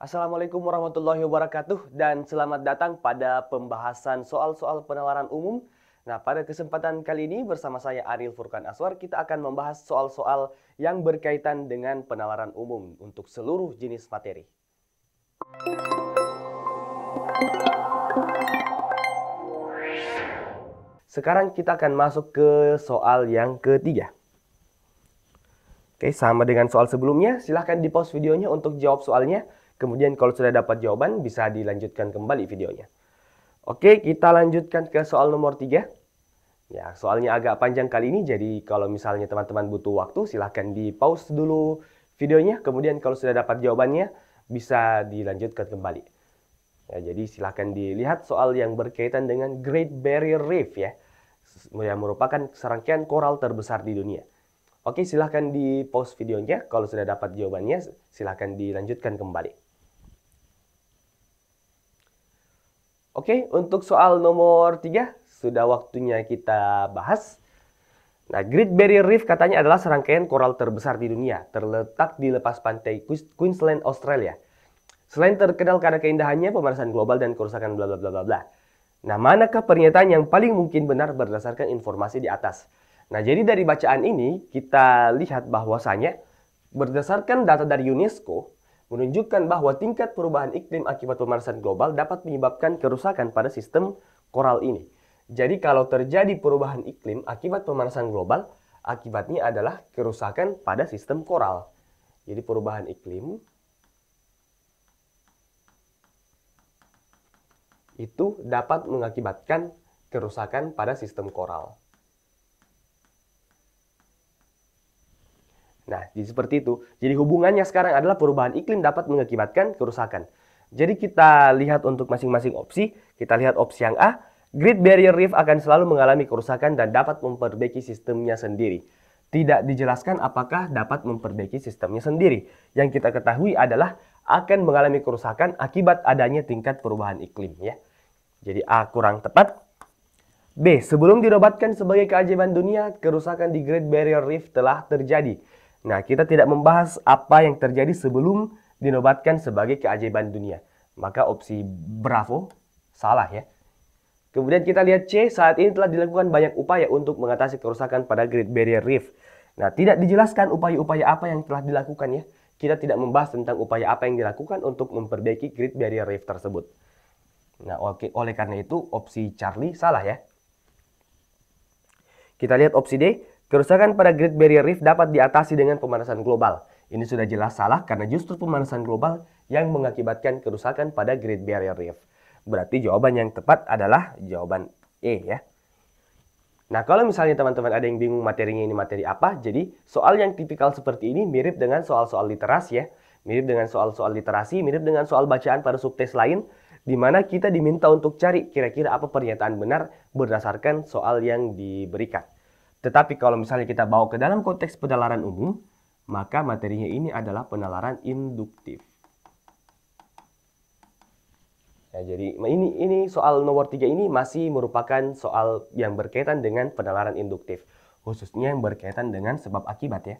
Assalamualaikum warahmatullahi wabarakatuh dan selamat datang pada pembahasan soal-soal penalaran umum. Nah, pada kesempatan kali ini bersama saya Ariel Furkan Aswar, kita akan membahas soal-soal yang berkaitan dengan penalaran umum untuk seluruh jenis materi. Sekarang kita akan masuk ke soal yang ketiga. Oke, sama dengan soal sebelumnya, silahkan di-pause videonya untuk jawab soalnya. Kemudian kalau sudah dapat jawaban, bisa dilanjutkan kembali videonya. Oke, kita lanjutkan ke soal nomor 3. Ya, soalnya agak panjang kali ini, jadi kalau misalnya teman-teman butuh waktu, silahkan di-pause dulu videonya. Kemudian kalau sudah dapat jawabannya, bisa dilanjutkan kembali. Ya, jadi silahkan dilihat soal yang berkaitan dengan Great Barrier Reef ya, yang merupakan serangkaian koral terbesar di dunia. Oke, silahkan di-pause videonya. Kalau sudah dapat jawabannya, silahkan dilanjutkan kembali. Oke, untuk soal nomor 3, sudah waktunya kita bahas. Nah, Great Barrier Reef katanya adalah serangkaian koral terbesar di dunia, terletak di lepas pantai Queensland, Australia. Selain terkenal karena keindahannya, pemanasan global, dan kerusakan bla bla bla bla bla. Nah, manakah pernyataan yang paling mungkin benar berdasarkan informasi di atas? Nah, jadi dari bacaan ini, kita lihat bahwasanya berdasarkan data dari UNESCO, menunjukkan bahwa tingkat perubahan iklim akibat pemanasan global dapat menyebabkan kerusakan pada sistem koral ini. Jadi kalau terjadi perubahan iklim akibat pemanasan global, akibatnya adalah kerusakan pada sistem koral. Jadi perubahan iklim itu dapat mengakibatkan kerusakan pada sistem koral. Nah, jadi seperti itu. Jadi hubungannya sekarang adalah perubahan iklim dapat mengakibatkan kerusakan. Jadi kita lihat untuk masing-masing opsi. Kita lihat opsi yang A, Great Barrier Reef akan selalu mengalami kerusakan dan dapat memperbaiki sistemnya sendiri. Tidak dijelaskan apakah dapat memperbaiki sistemnya sendiri. Yang kita ketahui adalah akan mengalami kerusakan akibat adanya tingkat perubahan iklim ya. Jadi A kurang tepat. B, sebelum dinobatkan sebagai keajaiban dunia, kerusakan di Great Barrier Reef telah terjadi. Nah, kita tidak membahas apa yang terjadi sebelum dinobatkan sebagai keajaiban dunia. Maka opsi Bravo salah ya. Kemudian kita lihat C, saat ini telah dilakukan banyak upaya untuk mengatasi kerusakan pada Great Barrier Reef. Nah, tidak dijelaskan upaya-upaya apa yang telah dilakukan ya. Kita tidak membahas tentang upaya apa yang dilakukan untuk memperbaiki Great Barrier Reef tersebut. Nah, oleh karena itu opsi Charlie salah ya. Kita lihat opsi D, kerusakan pada Great Barrier Reef dapat diatasi dengan pemanasan global. Ini sudah jelas salah karena justru pemanasan global yang mengakibatkan kerusakan pada Great Barrier Reef. Berarti jawaban yang tepat adalah jawaban E ya. Nah, kalau misalnya teman-teman ada yang bingung materinya ini materi apa, jadi soal yang tipikal seperti ini mirip dengan soal-soal literasi ya. Mirip dengan soal-soal literasi, mirip dengan soal bacaan pada subtes lain, di mana kita diminta untuk cari kira-kira apa pernyataan benar berdasarkan soal yang diberikan. Tetapi kalau misalnya kita bawa ke dalam konteks penalaran umum, maka materinya ini adalah penalaran induktif. Ya, jadi ini soal nomor 3 ini masih merupakan soal yang berkaitan dengan penalaran induktif. Khususnya yang berkaitan dengan sebab akibat ya.